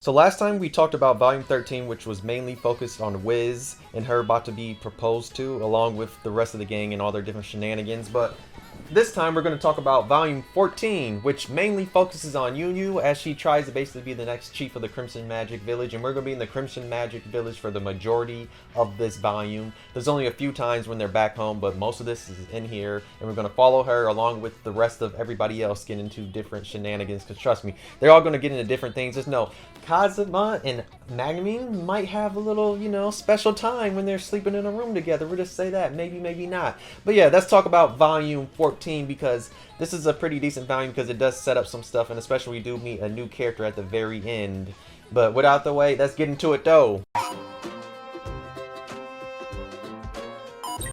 So last time we talked about Volume 13, which was mainly focused on Wiz and her about to be proposed to, along with the rest of the gang and all their different shenanigans. But this time we're going to talk about Volume 14, which mainly focuses on Yu as she tries to basically be the next chief of the Crimson Magic Village. And we're going to be in the Crimson Magic Village for the majority of this volume. There's only a few times when they're back home, but most of this is in here. And we're going to follow her along with the rest of everybody else getting into different shenanigans. Because trust me, they're all going to get into different things. Just know, Kazuma and Megumin might have a little, special time when they're sleeping in a room together. We'll just say that. Maybe, maybe not. But yeah, let's talk about Volume 14, because this is a pretty decent volume because it does set up some stuff, and especially we do meet a new character at the very end. But without the way, let's get into it though.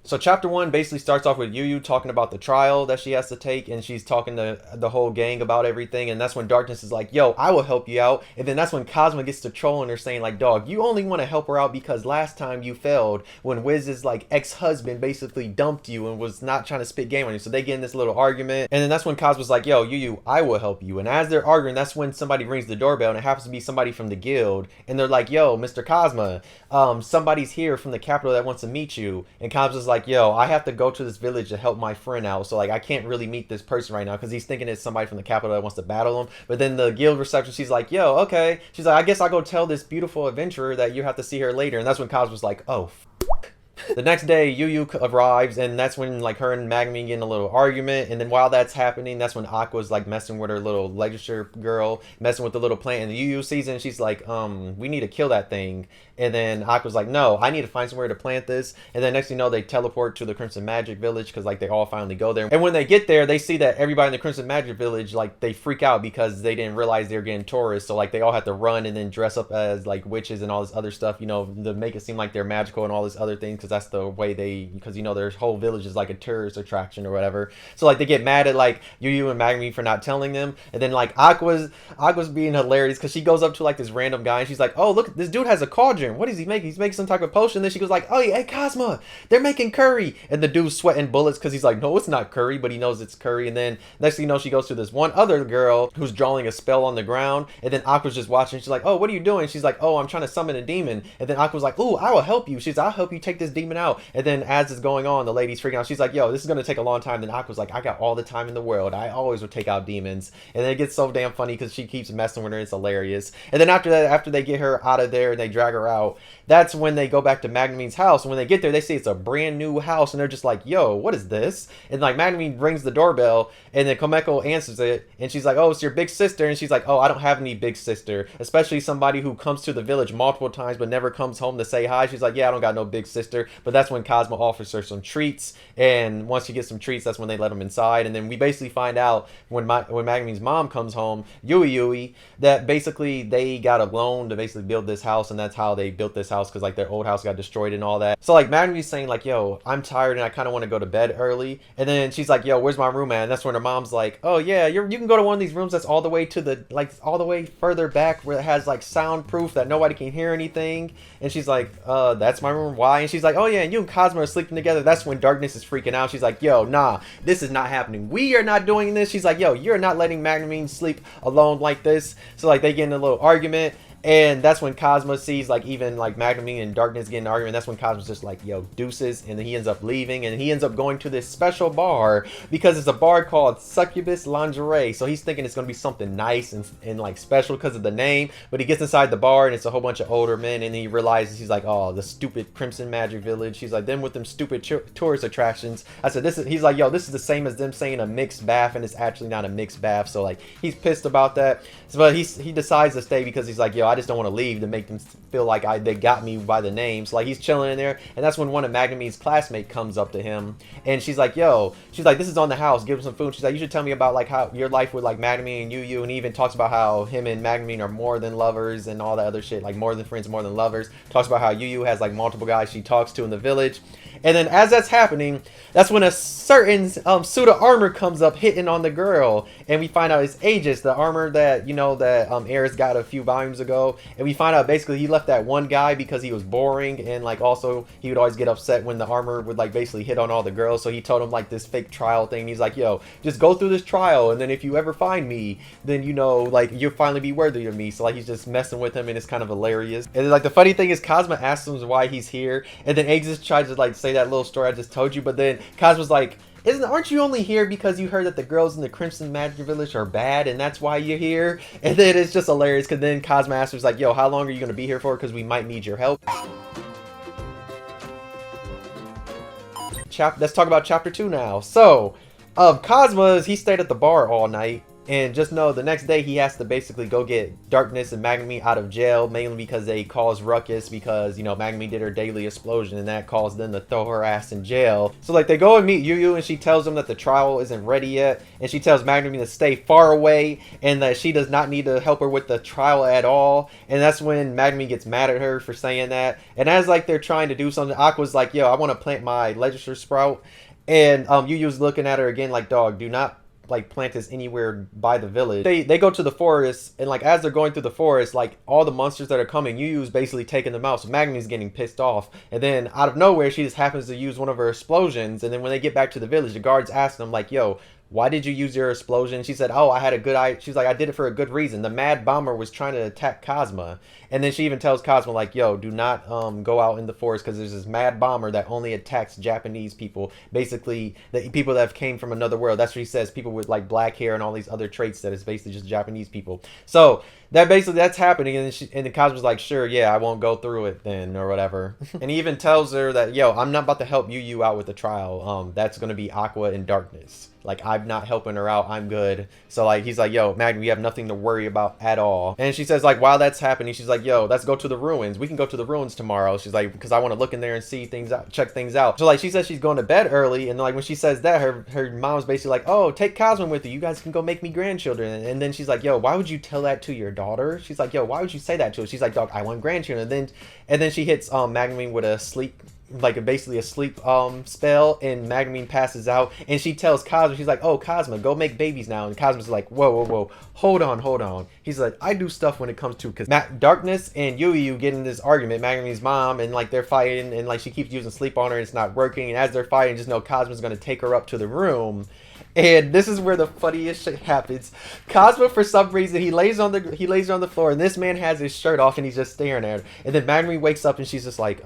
So chapter 1 basically starts off with Yu talking about the trial that she has to take, and she's talking to the whole gang about everything, and that's when Darkness is like, yo, I will help you out. And then that's when Cosmo gets to trolling her, saying like, dog, you only want to help her out because last time you failed when Wiz's like ex-husband basically dumped you and was not trying to spit game on you. So they get in this little argument, and then that's when Cosmo's like, yo, Yu, I will help you. And as they're arguing, that's when somebody rings the doorbell, and it happens to be somebody from the guild, and they're like, yo, Mr. Cosmo, somebody's here from the capital that wants to meet you. And Cosmo's like, yo, I have to go to this village to help my friend out, so like I can't really meet this person right now, because he's thinking it's somebody from the capital that wants to battle him. But then the guild reception, she's like, yo, okay. She's like, I guess I'll go tell this beautiful adventurer that you have to see her later. And that's when Cosmo's like, oh, the next day, Yu arrives, and that's when like her and Megumin get in a little argument. And then while that's happening, that's when Aqua's like messing with her little legislature girl, messing with the little plant. And Yu sees it, and she's like, we need to kill that thing. And then Aqua's like, no, I need to find somewhere to plant this. And then next thing you know, they teleport to the Crimson Magic Village, because like they all finally go there. And when they get there, they see that everybody in the Crimson Magic Village, like they freak out because they didn't realize they were getting tourists. So like they all have to run and then dress up as like witches and all this other stuff, to make it seem like they're magical and all this other things, because that's the way because their whole village is like a tourist attraction or whatever. So like they get mad at like Yu and Megumin for not telling them. And then like Aqua's being hilarious, because she goes up to like this random guy, and she's like, oh, look, this dude has a cauldron. What is he making? He's making some type of potion. And then she goes like, oh yeah, hey Cosmo, they're making curry. And the dude's sweating bullets because he's like, no, it's not curry, but he knows it's curry. And then next thing you know, she goes to this one other girl who's drawing a spell on the ground, and then Aqua's just watching. She's like, oh, what are you doing? She's like, oh, I'm trying to summon a demon. And then Aqua's like, oh, I will help you. She's like, I'll help you take this demon out. And then as it's going on, the lady's freaking out. She's like, yo, this is gonna take a long time. Then Aqua's like, I got all the time in the world. I always would take out demons. And then it gets so damn funny because she keeps messing with her. It's hilarious. And then after that, after they get her out of there and they drag her out, that's when they go back to Megumin's house. And when they get there, they see it's a brand new house, and they're just like, yo, what is this? And like Megumin rings the doorbell, and then Komeko answers it, and she's like, oh, it's your big sister. And she's like, oh, I don't have any big sister, especially somebody who comes to the village multiple times but never comes home to say hi. She's like, yeah, I don't got no big sister. But that's when Cosmo offers her some treats, and once she gets some treats, that's when they let him inside. And then we basically find out when Megumin's mom comes home, Yui, that basically they got a loan to basically build this house, and that's how they built this house, because like their old house got destroyed and all that. So like Megumin's saying like, yo, I'm tired and I kind of want to go to bed early. And then she's like, yo, where's my room at? And that's when her mom's like, oh yeah, you can go to one of these rooms that's all the way to the all the way further back, where it has like soundproof that nobody can hear anything. And she's like, that's my room. Why? And she's like, oh yeah, and you and Cosmo are sleeping together. That's when Darkness is freaking out. She's like, yo, nah, this is not happening. We are not doing this. She's like, yo, you're not letting Megumin sleep alone like this. So like they get in a little argument. And that's when Cosmo sees like even like Megumin and Darkness getting an argument. That's when Cosmo's just like, yo, deuces. And then he ends up leaving, and he ends up going to this special bar, because it's a bar called Succubus Lingerie. So he's thinking it's going to be something nice and like special because of the name. But he gets inside the bar, and it's a whole bunch of older men, and he realizes, he's like, oh, the stupid Crimson Magic Village. He's like, them with them stupid tourist attractions. I said, he's like, yo, this is the same as them saying a mixed bath, and it's actually not a mixed bath. So like he's pissed about that. So, but he decides to stay because he's like, yo, I just don't want to leave to make them feel like they got me by the name. So like he's chilling in there, and that's when one of Megumin's classmates comes up to him, and she's like, yo, she's like, this is on the house, give him some food. She's like, you should tell me about like how your life with like Megumin and Yu, and he even talks about how him and Megumin are more than lovers and all that other shit, like more than friends, more than lovers. Talks about how Yu has like multiple guys she talks to in the village. And then as that's happening, that's when a certain suit of armor comes up hitting on the girl, and we find out it's Aegis, the armor that that Ares got a few volumes ago. show, and we find out basically he left that one guy because he was boring, and like also he would always get upset when the armor would like basically hit on all the girls. So he told him like this fake trial thing. He's like, yo, just go through this trial, and then if you ever find me, then you know like you'll finally be worthy of me. So like he's just messing with him, and it's kind of hilarious. And then, like the funny thing is Cosmo asks him why he's here, and then Eggs just tries to like say that little story I just told you, but then Cosmo's like, aren't you only here because you heard that the girls in the Crimson Magic Village are bad and that's why you're here? And then it's just hilarious because then Cosmo asks like, yo, how long are you going to be here for? Because we might need your help. Let's talk about chapter 2 now. So, Cosmo's, he stayed at the bar all night. And just know the next day he has to basically go get Darkness and Magnemie out of jail, mainly because they caused ruckus because, you know, Magnemie did her daily explosion and that caused them to throw her ass in jail. So like they go and meet Yu and she tells them that the trial isn't ready yet, and she tells Magnemie to stay far away and that she does not need to help her with the trial at all. And that's when Magnemie gets mad at her for saying that. And as like they're trying to do something, Aqua's like, yo, I want to plant my legislature sprout. And Yu's looking at her again like, dog, do not like plant this anywhere by the village. They go to the forest, and like as they're going through the forest, like all the monsters that are coming, Yu's basically taking them out. So Magnemie's getting pissed off, and then out of nowhere she just happens to use one of her explosions. And then when they get back to the village, the guards ask them like, yo, why did you use your explosion? She said, oh, I had a good idea. She's like, I did it for a good reason. The Mad Bomber was trying to attack Cosmo. And then she even tells Cosmo like, yo, do not go out in the forest because there's this Mad Bomber that only attacks Japanese people. Basically, the people that have came from another world. That's what she says. People with like black hair and all these other traits that is basically just Japanese people. So that's happening. And then Cosmo's like, sure, yeah, I won't go through it then or whatever. And he even tells her that, yo, I'm not about to help Yu out with the trial. That's going to be Aqua and Darkness. Like, I'm not helping her out. I'm good. So, like, he's like, yo, Magnemie, you have nothing to worry about at all. And she says, like, while that's happening, she's like, yo, let's go to the ruins. We can go to the ruins tomorrow. She's like, because I want to look in there and see things out, check things out. So, like, she says she's going to bed early. And, like, when she says that, her mom's basically like, oh, take Cosmo with you. You guys can go make me grandchildren. And then she's like, yo, why would you tell that to your daughter? She's like, yo, why would you say that to her? She's like, dog, I want grandchildren. And then she hits Magnemie with a sleep, like basically a sleep spell, and Magnemie passes out, and she tells Cosmo, she's like, oh, Cosmo, go make babies now. And Cosmo's like, whoa, hold on. He's like, I do stuff when it comes to, because Darkness and Yu get in this argument, Magnemie's mom, and like they're fighting, and like she keeps using sleep on her and it's not working, and as they're fighting, just know Cosmo's gonna take her up to the room. And this is where the funniest shit happens. Cosmo, for some reason, he lays on the floor, and this man has his shirt off, and he's just staring at her. And then Magnemie wakes up, and she's just like,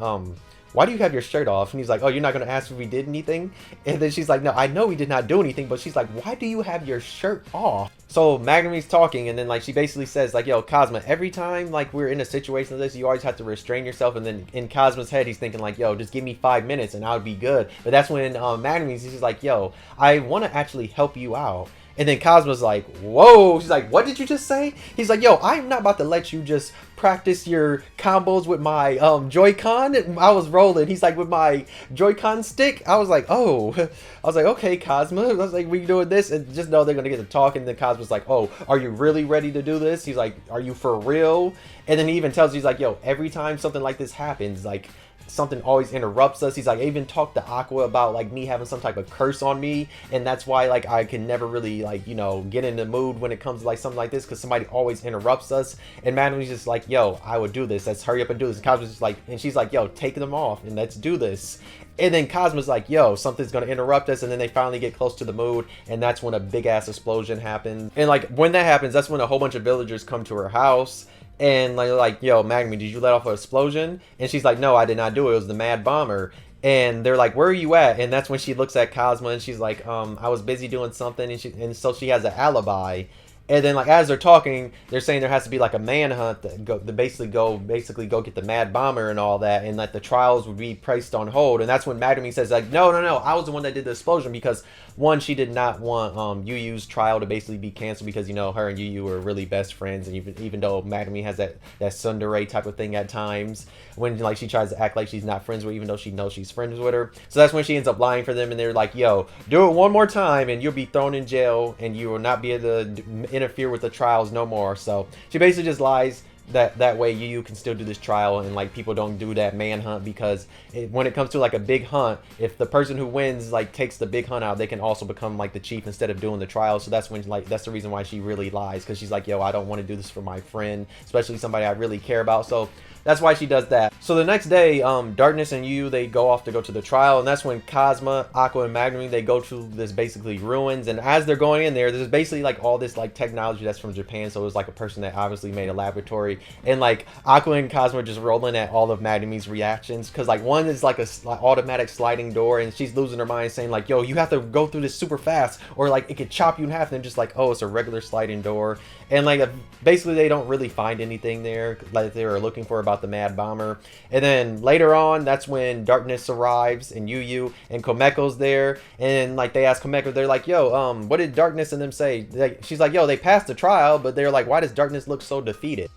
why do you have your shirt off? And he's like, oh, you're not going to ask if we did anything? And then she's like, no, I know we did not do anything, but she's like, why do you have your shirt off? So Magnemie's talking, and then like she basically says like, yo, Cosmo, every time like we're in a situation like this, you always have to restrain yourself. And then in Cosmo's head, he's thinking like, yo, just give me 5 minutes and I'll be good. But that's when Magnemie's, she's like, yo, I want to actually help you out. And then Cosmo's like, whoa. She's like, what did you just say? He's like, yo, I'm not about to let you just practice your combos with my Joy-Con. I was rolling. He's like, with my Joy-Con stick. I was like, oh. I was like, okay, Cosmo. I was like, we doing this? And just know they're going to get to talk. And then Cosmo's like, oh, are you really ready to do this? He's like, are you for real? And then he even tells you, he's like, yo, every time something like this happens, like, something always interrupts us. He's like, I even talked to Aqua about like me having some type of curse on me, and that's why like I can never really like, you know, get in the mood when it comes to like something like this, because somebody always interrupts us. And Magnemie's just like, yo, I would do this, let's hurry up and do this. And Cosmo's just like, and she's like, yo, take them off and let's do this. And then Cosmo's like, yo, something's gonna interrupt us. And then they finally get close to the mood, and that's when a big ass explosion happens. And like when that happens, that's when a whole bunch of villagers come to her house. And like, yo, Magnemie, did you let off an explosion? And she's like, no, I did not do it. It was the Mad Bomber. And they're like, where are you at? And that's when she looks at Cosmo, and she's like, I was busy doing something. And so she has an alibi. And then, like, as they're talking, they're saying there has to be, like, a manhunt to basically go get the Mad Bomber and all that, and that the trials would be placed on hold. And that's when Magnemie says, like, no, I was the one that did the explosion, because, one, she did not want Yu's trial to basically be canceled, because, you know, her and Yu were really best friends, and even though Magnemie has that tsundere type of thing at times, when, like, she tries to act like she's not friends with her, even though she knows she's friends with her. So that's when she ends up lying for them, and they're like, yo, do it one more time, and you'll be thrown in jail, and you will not be able to interfere with the trials no more. So she basically just lies, that way you can still do this trial, and like people don't do that manhunt, because when it comes to like a big hunt, if the person who wins like takes the big hunt out, they can also become like the chief instead of doing the trial. So that's when, like, that's the reason why she really lies, because she's like, yo, I don't want to do this for my friend, especially somebody I really care about. So that's why she does that. So the next day, Darkness and Yu, they go off to go to the trial, and that's when Cosmo, Aqua, and Magnum, they go to this basically ruins. And as they're going in there, there's basically like all this like technology that's from Japan. So it was like a person that obviously made a laboratory, and like Aqua and Cosmo just rolling at all of Magnum's reactions, because like one is like a automatic sliding door, and she's losing her mind saying like, yo, you have to go through this super fast or like it could chop you in half. And then just like, oh, it's a regular sliding door. And like basically they don't really find anything there like they were looking for about the Mad Bomber. And then later on, that's when Darkness arrives, and Yu and Komeko's there, and like they ask Komeko, they're like, yo, what did Darkness and them say? Like, she's like, yo, they passed the trial, but they're like, why does Darkness look so defeated?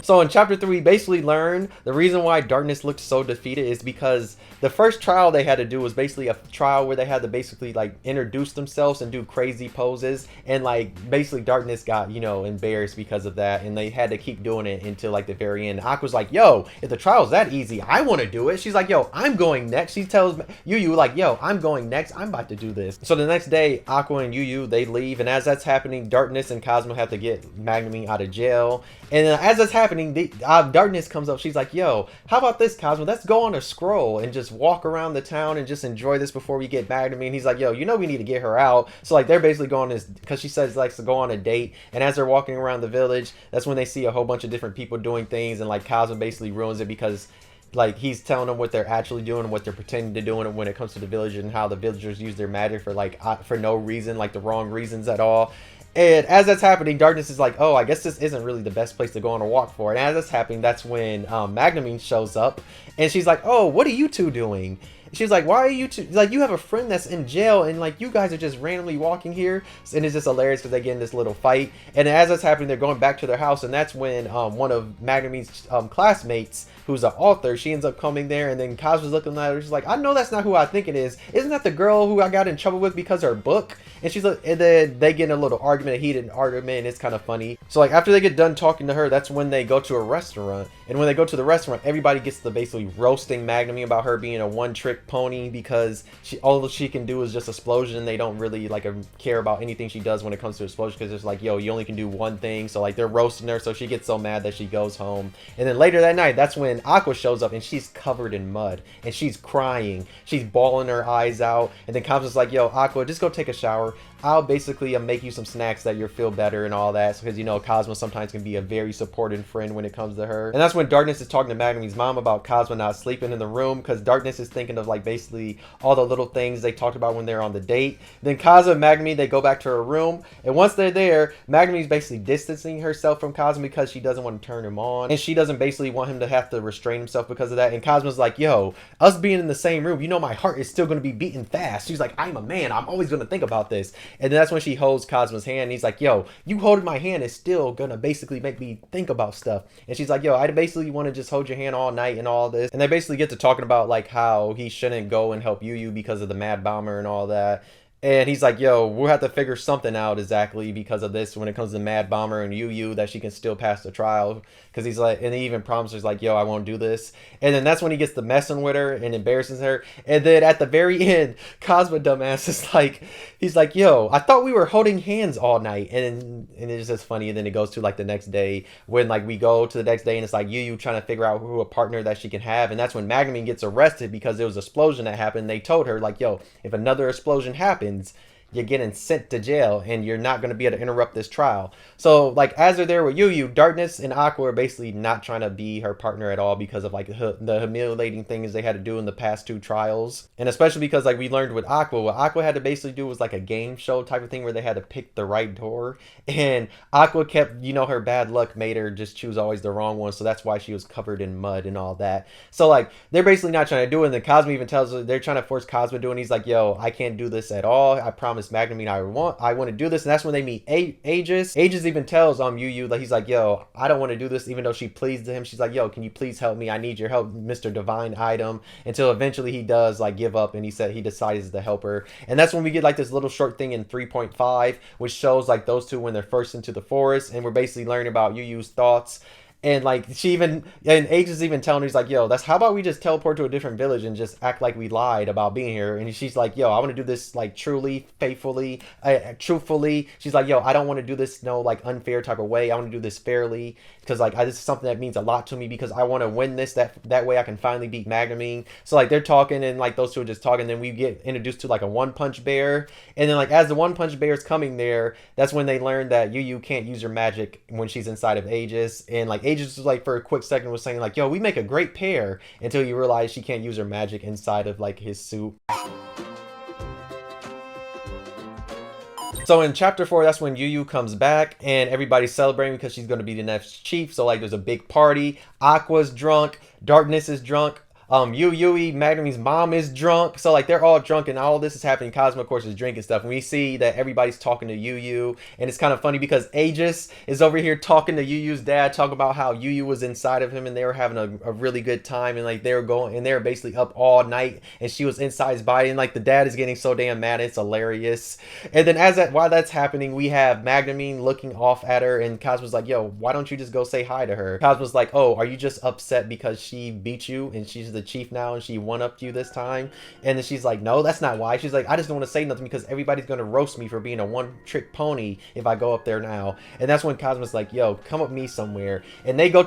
So in chapter 3, we basically learn the reason why Darkness looked so defeated is because the first trial they had to do was basically a trial where they had to basically like introduce themselves and do crazy poses, and like basically Darkness got, you know, embarrassed because of that, and they had to keep doing it until like the very end. Aqua's like, yo, if the trial's that easy, I want to do it. She's like, yo, I'm going next. She tells Yu like, yo, I'm going next, I'm about to do this. So the next day, Aqua and Yu, they leave, and as that's happening, Darkness and Cosmo have to get Magnum out of jail. And as that's happening, Darkness comes up. She's like, yo, how about this, Cosmo? Let's go on a scroll and just walk around the town and just enjoy this before we get back to me. And he's like, yo, you know we need to get her out. So like they're basically going this, because she says likes to go on a date. And as they're walking around the village, that's when they see a whole bunch of different people doing things, and like Cosmo basically ruins it, because like he's telling them what they're actually doing and what they're pretending to do when it comes to the village, and how the villagers use their magic for like for no reason, like the wrong reasons at all. And as that's happening, Darkness is like, oh, I guess this isn't really the best place to go on a walk for. And as that's happening, that's when Magnamine shows up, and she's like, oh, what are you two doing? She's like, why are you two, like, you have a friend that's in jail, and like you guys are just randomly walking here. And it's just hilarious because they get in this little fight. And as that's happening, they're going back to their house, and that's when one of Magnamine's classmates, who's an author, she ends up coming there, and then Cosmo's looking at her. She's like, I know that's not who I think it is. Isn't that the girl who I got in trouble with because of her book? And she's like, and then they get in a little argument, a heated argument, and it's kind of funny. So like after they get done talking to her, that's when they go to a restaurant. And when they go to the restaurant, everybody gets to basically roasting Magnamine about her being a one-trick pony, because all she can do is just explosion. They don't really like care about anything she does when it comes to explosion, because it's like, yo, you only can do one thing. So like they're roasting her, so she gets so mad that she goes home. And then later that night, that's when Aqua shows up, and she's covered in mud, and she's crying, she's bawling her eyes out. And then Cosmo's like, yo, Aqua, just go take a shower. I'll basically make you some snacks that you'll feel better and all that, because you know Cosmo sometimes can be a very supportive friend when it comes to her. And that's when Darkness is talking to Magnamine's mom about Cosmo not sleeping in the room, because Darkness is thinking of like basically all the little things they talked about when they're on the date. Then Cosmo and Magnamine, they go back to her room, and once they're there, Magnamine's basically distancing herself from Cosmo because she doesn't want to turn him on, and she doesn't basically want him to have to restrain himself because of that. And Cosmo's like, yo, us being in the same room, you know my heart is still going to be beating fast. She's like, I'm a man, I'm always going to think about this. And then that's when she holds Cosmo's hand, and he's like, yo, you holding my hand is still gonna basically make me think about stuff. And she's like, yo, I basically want to just hold your hand all night and all this. And they basically get to talking about like how he shouldn't go and help Yu because of the Mad Bomber and all that. And he's like, yo, we'll have to figure something out exactly because of this when it comes to Mad Bomber and Yu that she can still pass the trial. Because he's like, and he even promises like, yo, I won't do this. And then that's when he gets to messing with her and embarrasses her. And then at the very end, Cosmo dumbass is like, he's like, yo, I thought we were holding hands all night. And it's just funny. And then it goes to like the next day, when like we go to the next day, and it's like Yu trying to figure out who a partner that she can have. And that's when Magnamine gets arrested because there was an explosion that happened. They told her like, yo, if another explosion happens, you're getting sent to jail, and you're not going to be able to interrupt this trial. So like as they're there with Yu, Darkness and Aqua are basically not trying to be her partner at all because of like the humiliating things they had to do in the past two trials. And especially because like we learned with Aqua, what Aqua had to basically do was like a game show type of thing where they had to pick the right door, and Aqua kept, you know, her bad luck made her just choose always the wrong one, so that's why she was covered in mud and all that. So like they're basically not trying to do it, and then Cosmo even tells her, they're trying to force Cosmo to do it, and he's like, yo, I can't do this at all, I promise promised Magnemine I want to do this. And that's when they meet Aegis. Aegis even tells Yu Yu that he's like, yo, I don't want to do this, even though she pleads to him. She's like, yo, can you please help me? I need your help, Mr. Divine Item. Until eventually he does like give up, and he decides to help her. And that's when we get like this little short thing in 3.5, which shows like those two when they're first into the forest, and we're basically learning about Yu Yu's thoughts. And like Aegis even telling her, he's like, yo, that's how about we just teleport to a different village and just act like we lied about being here. And she's like, yo, I want to do this like truly, faithfully, truthfully. She's like, yo, I don't want to do this no like unfair type of way. I want to do this fairly, because like this is something that means a lot to me, because I want to win this, that way I can finally beat Magnemine. So like they're talking, and like those two are just talking. Then we get introduced to like a One Punch Bear, and then like as the One Punch Bear is coming there, that's when they learn that Yu Yu can't use her magic when she's inside of Aegis. And like Aegis was like for a quick second was saying like, yo, we make a great pair, until you realize she can't use her magic inside of like his suit. So in chapter 4, that's when Yu Yu comes back and everybody's celebrating because she's going to be the next chief. So like there's a big party. Aqua's drunk. Darkness is drunk. Yui, Magnemine's mom is drunk. So like they're all drunk and all this is happening. Cosmo of course is drinking stuff. And we see that everybody's talking to Yu, and it's kind of funny because Aegis is over here talking to Yu's dad, talking about how Yu was inside of him and they were having a really good time, and like they were going and they were basically up all night and she was inside his body, and like the dad is getting so damn mad, it's hilarious. And then while that's happening, we have Magnemine looking off at her, and Cosmo's like, yo, why don't you just go say hi to her? Cosmo's like, oh, are you just upset because she beat you and she's the chief now and she one-upped you this time? And then she's like, no, that's not why. She's like, I just don't want to say nothing because everybody's gonna roast me for being a one-trick pony if I go up there now. And that's when Cosmo's like, yo, come with me somewhere. And they go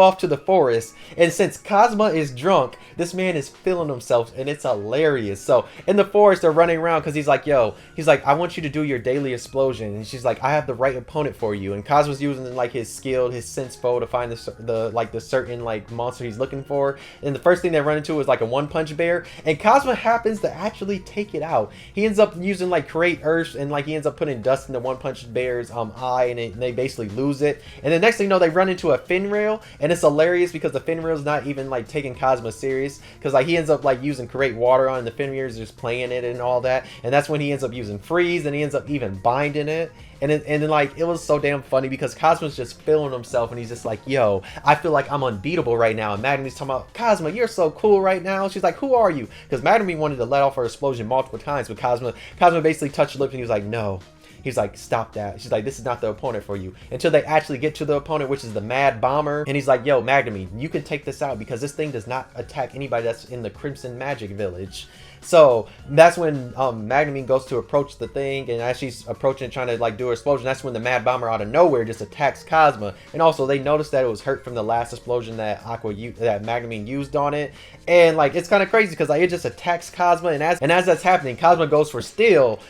off to the forest, and since Cosmo is drunk, this man is feeling himself, and it's hilarious. So in the forest they're running around because he's like, I want you to do your daily explosion. And she's like, I have the right opponent for you. And Cosmo's using like his skill, his sensefo, to find the certain like monster he's looking for. And the first thing they run into is like a One Punch Bear, and Cosmo happens to actually take it out. He ends up using like Create Earth, and like he ends up putting dust in the One Punch Bear's eye, and they basically lose it. And the next thing you know, they run into a Finrail, and it's hilarious because the Finrail's not even like taking Cosmo serious, because like he ends up like using Create Water on, and the Finrail's just playing it and all that. And that's when he ends up using Freeze, and he ends up even binding it. And then like it was so damn funny because Cosmo's just feeling himself, and he's just like, yo, I feel like I'm unbeatable right now. And Magnemine's talking about, Cosmo, you're so cool right now. She's like, who are you? Because Magnemine wanted to let off her explosion multiple times, but Cosmo basically touched her lips, and he was like, no. He's like, stop that. She's like, this is not the opponent for you. Until they actually get to the opponent, which is the Mad Bomber. And he's like, yo, Magnemine, you can take this out because this thing does not attack anybody that's in the Crimson Magic Village. So that's when Magnemine goes to approach the thing, and as she's approaching, trying to like do her explosion, that's when the Mad Bomber out of nowhere just attacks Cosmo. And also they noticed that it was hurt from the last explosion that Magnemine used on it. And like it's kind of crazy because like it just attacks Cosmo, and as that's happening, Cosmo goes for Steel,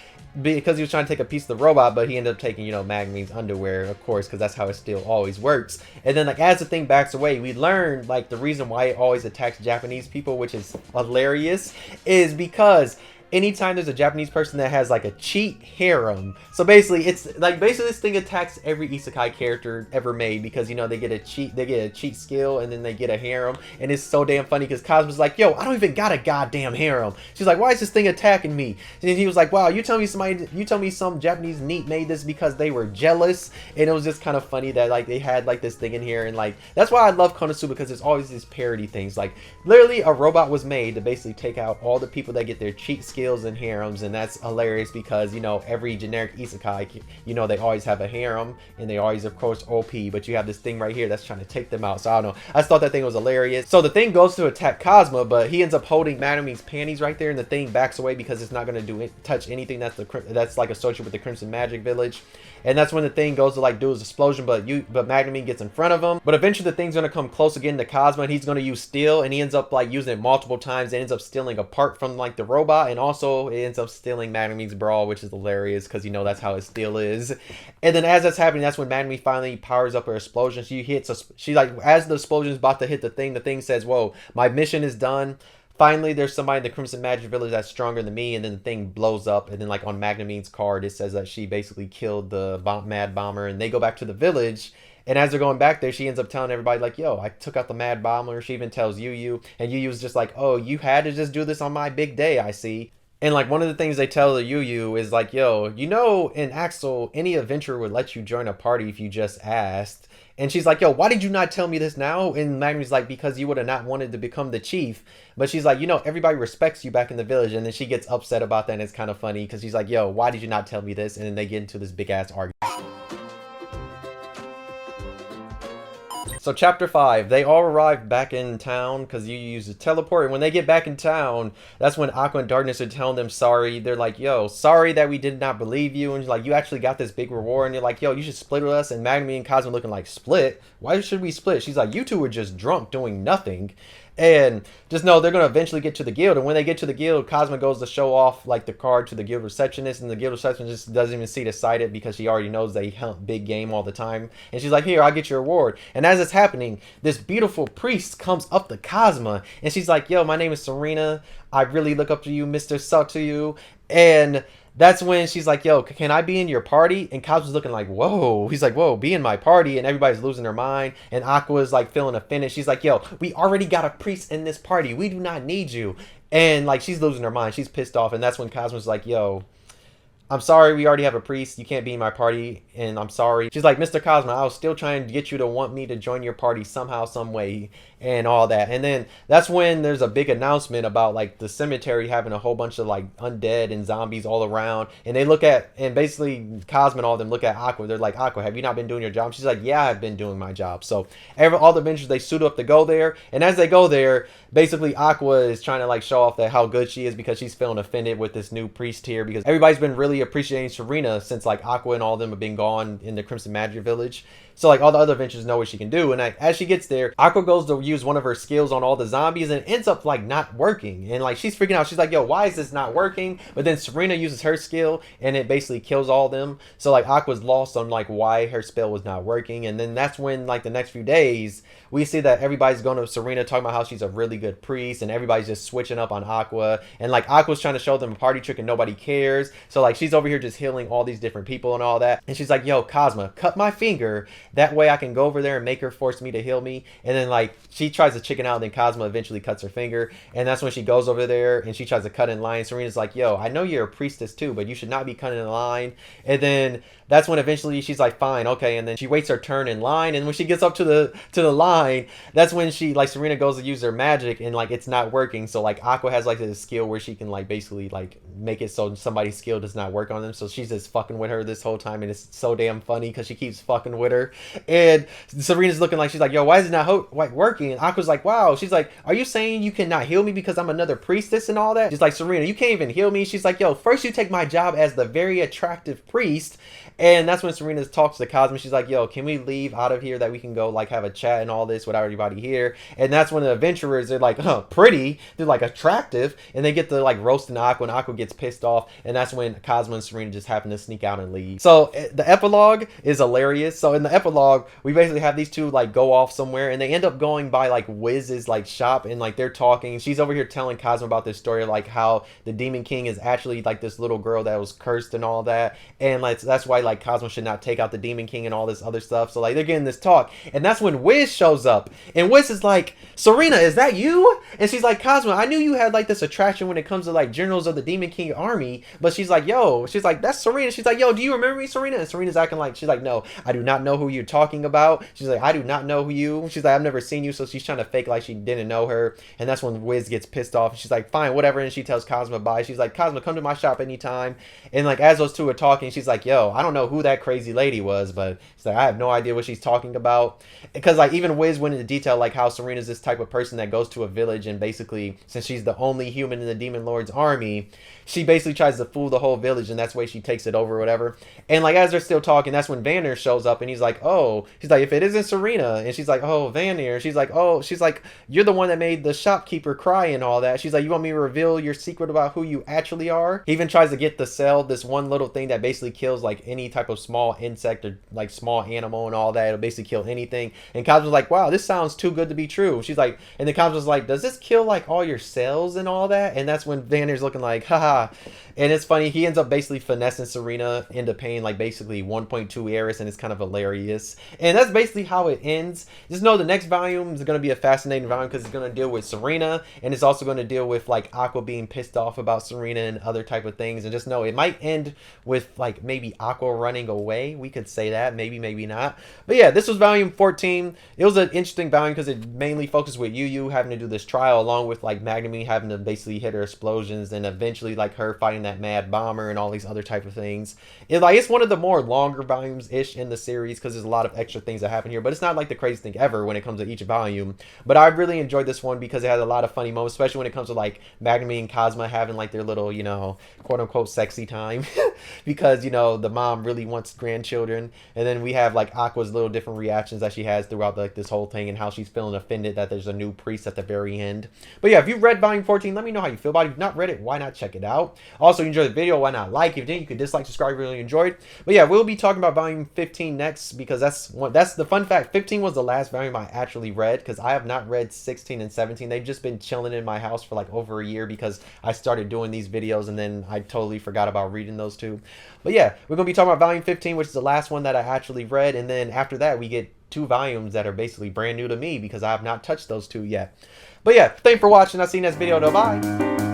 because he was trying to take a piece of the robot, but he ended up taking, Magnemine's underwear, of course, because that's how it still always works. And then like as the thing backs away, we learn like the reason why it always attacks Japanese people, which is hilarious, is because anytime there's a Japanese person that has like a cheat harem, so basically this thing attacks every isekai character ever made, because they get a cheat skill, and then they get a harem. And it's so damn funny because Cosmo's like, yo, I don't even got a goddamn harem. She's like, why is this thing attacking me? And he was like, wow, you tell me some Japanese neat made this because they were jealous. And it was just kind of funny that like they had like this thing in here, and like that's why I love Konosuba, because there's always these parody things. Like literally a robot was made to basically take out all the people that get their cheat skills and harems. And that's hilarious because every generic isekai, they always have a harem, and they always of course OP, but you have this thing right here that's trying to take them out. So I don't know, I just thought that thing was hilarious. So the thing goes to attack Cosmo, but he ends up holding Magnemine's panties right there, and the thing backs away because it's not going to touch anything that's like associated with the Crimson Magic Village. And that's when the thing goes to like do his explosion, but Magnemine gets in front of him. But eventually the thing's gonna come close again to Cosmo, and he's gonna use Steel, and he ends up like using it multiple times, and ends up stealing a part from like the robot, and also it ends up stealing Magnemine's bra, which is hilarious because that's how his Steel is. And then as that's happening, that's when Magnemine finally powers up her explosion. She like as the explosion is about to hit the thing says, whoa, my mission is done. Finally, there's somebody in the Crimson Magic Village that's stronger than me, and then the thing blows up, and then like on Magnemine's card, it says that she basically killed the Mad Bomber, and they go back to the village. And as they're going back there, she ends up telling everybody like, yo, I took out the Mad Bomber. She even tells Yu, and Yu's just like, oh, you had to just do this on my big day, I see. And like one of the things they tell the Yu Yu is like, yo, you know, in Axel, any adventurer would let you join a party if you just asked. And she's like, yo, why did you not tell me this now? And Magnum's like, because you would have not wanted to become the chief. But she's like, you know, everybody respects you back in the village. And then she gets upset about that. And it's kind of funny because she's like, yo, why did you not tell me this? And then they get into this big ass argument. So chapter 5, they all arrive back in town because you use the teleport. And when they get back in town, that's when Aqua and Darkness are telling them sorry. They're like, yo, sorry that we did not believe you. And like, you actually got this big reward. And you're like, yo, you should split with us. And Magmi and Cosmo looking like, split? Why should we split? She's like, you two were just drunk doing nothing. And just know they're going to eventually get to the guild. And when they get to the guild, Cosmo goes to show off like the card to the guild receptionist. And the guild receptionist doesn't even see to cite it because she already knows they hunt big game all the time. And she's like, here, I'll get your reward. And as it's happening, this beautiful priest comes up to Cosmo. And she's like, yo, my name is Serena. I really look up to you, Mr. Suck to you. And that's when she's like, yo, can I be in your party? And Cosmo's looking like, whoa. He's like, whoa, be in my party. And everybody's losing their mind. And Aqua's like feeling offended. She's like, yo, we already got a priest in this party. We do not need you. And like, she's losing her mind. She's pissed off. And that's when Cosmo's like, yo, I'm sorry, we already have a priest. You can't be in my party, and I'm sorry. She's like, Mr. Cosmo, I was still trying to get you to want me to join your party somehow, some way, and all that. And then that's when there's a big announcement about like the cemetery having a whole bunch of like undead and zombies all around. And they look at, and basically Cosmo and all of them look at Aqua. They're like, Aqua, have you not been doing your job? She's like, yeah, I've been doing my job. So all the Avengers, they suit up to go there. And as they go there, basically Aqua is trying to like show off that how good she is because she's feeling offended with this new priest here because everybody's been really appreciating Serena since like Aqua and all of them have been gone in the Crimson Magic Village. So like all the other Avengers know what she can do. And like, as she gets there, Aqua goes to use one of her skills on all the zombies and it ends up like not working. And like she's freaking out. She's like, yo, why is this not working? But then Serena uses her skill and it basically kills all of them. So like Aqua's lost on like why her spell was not working. And then that's when like the next few days we see that everybody's going to Serena talking about how she's a really good priest and everybody's just switching up on Aqua. And like Aqua's trying to show them a party trick and nobody cares. So like she's over here just healing all these different people and all that. And she's like, yo, Cosmo, cut my finger. That way I can go over there and make her force me to heal me. And then like she tries to chicken out, then Cosmo eventually cuts her finger. And that's when she goes over there and she tries to cut in line. Serena's like, yo, I know you're a priestess too, but you should not be cutting in line. And then that's when eventually she's like, fine, okay. And then she waits her turn in line. And when she gets up to the line, that's when she like Serena goes to use her magic and like it's not working. So like Aqua has like this skill where she can like basically like make it so somebody's skill does not work on them. So she's just fucking with her this whole time, and it's so damn funny because she keeps fucking with her. And Serena's looking like she's like, yo, why is it not working? And Aqua's like, wow. She's like, are you saying you cannot heal me because I'm another priestess and all that? She's like, Serena, you can't even heal me. She's like, yo, first you take my job as the very attractive priest. And that's when Serena talks to Cosmo. She's like, yo, can we leave out of here that we can go like have a chat and all this without everybody here? And that's when the adventurers, they're like, pretty. They're like attractive. And they get to like roasting Aqua, and Aqua gets pissed off. And that's when Cosmo and Serena just happen to sneak out and leave. So the epilogue is hilarious. So in the epilogue, we basically have these two like go off somewhere, and they end up going by like Wiz's like shop, and like they're talking. She's over here telling Cosmo about this story, like how the Demon King is actually like this little girl that was cursed and all that. And like that's why like Cosmo should not take out the Demon King and all this other stuff. So like they're getting this talk, and that's when Wiz shows up, and Wiz is like, Serena, is that you? And she's like, Cosmo, I knew you had like this attraction when it comes to like generals of the Demon King army. But she's like, yo, she's like, that's Serena. She's like, yo, do you remember me, Serena? And Serena's acting like, she's like, no, I do not know who you're talking about. She's like, I do not know who you. She's like, I've never seen you. So she's trying to fake like she didn't know her. And that's when Wiz gets pissed off. She's like, fine, whatever. And she tells Cosmo bye. She's like, Cosmo, come to my shop anytime. And like as those two are talking, she's like, yo, I don't know who that crazy lady was, but she's like, I have no idea what she's talking about. Because like even Wiz went into detail like how Serena's this type of person that goes to a village, and basically since she's the only human in the Demon Lord's army, she basically tries to fool the whole village, and that's why she takes it over or whatever. And like as they're still talking, that's when Vanner shows up, and he's like, oh, she's like, if it isn't Serena. And she's like, oh, Vanner. She's like, oh, she's like, you're the one that made the shopkeeper cry and all that. She's like, you want me to reveal your secret about who you actually are? He even tries to get to sell this one little thing that basically kills like any any type of small insect or like small animal and all that. It'll basically kill anything. And Cosmo's like, wow, this sounds too good to be true. She's like, and then Cosmo's like, does this kill like all your cells and all that? And that's when Vander's looking like, haha. And it's funny, he ends up basically finessing Serena into paying like basically 1.2 Eris, and it's kind of hilarious. And that's basically how it ends. Just know the next volume is going to be a fascinating volume because it's going to deal with Serena, and it's also going to deal with like Aqua being pissed off about Serena and other type of things. And just know it might end with like maybe Aqua running away. We could say that, maybe, maybe not. But yeah, this was volume 14. It was an interesting volume because it mainly focused with Yu having to do this trial, along with like Magnamine having to basically hit her explosions, and eventually like her fighting that mad bomber and all these other type of things. It's one of the more longer volumes ish in the series because there's a lot of extra things that happen here, but it's not like the craziest thing ever when it comes to each volume. But I really enjoyed this one because it had a lot of funny moments, especially when it comes to like Magnamine and Cosmo having like their little, you know, quote unquote sexy time because, you know, the mom really wants grandchildren. And then we have like Aqua's little different reactions that she has throughout like this whole thing, and how she's feeling offended that there's a new priest at the very end. But yeah, if you've read volume 14, let me know how you feel about it. If you've not read it, why not check it out? Also, you enjoyed the video, why not like? If you didn't, you could dislike, subscribe, really enjoyed. But yeah, we'll be talking about volume 15 next because that's the fun fact. 15 was the last volume I actually read because I have not read 16 and 17. They've just been chilling in my house for like over a year because I started doing these videos and then I totally forgot about reading those two. But yeah, we're going to be talking about volume 15, which is the last one that I actually read. And then after that, we get 2 volumes that are basically brand new to me because I have not touched those 2 yet. But yeah, thanks for watching. I'll see you next video. Bye.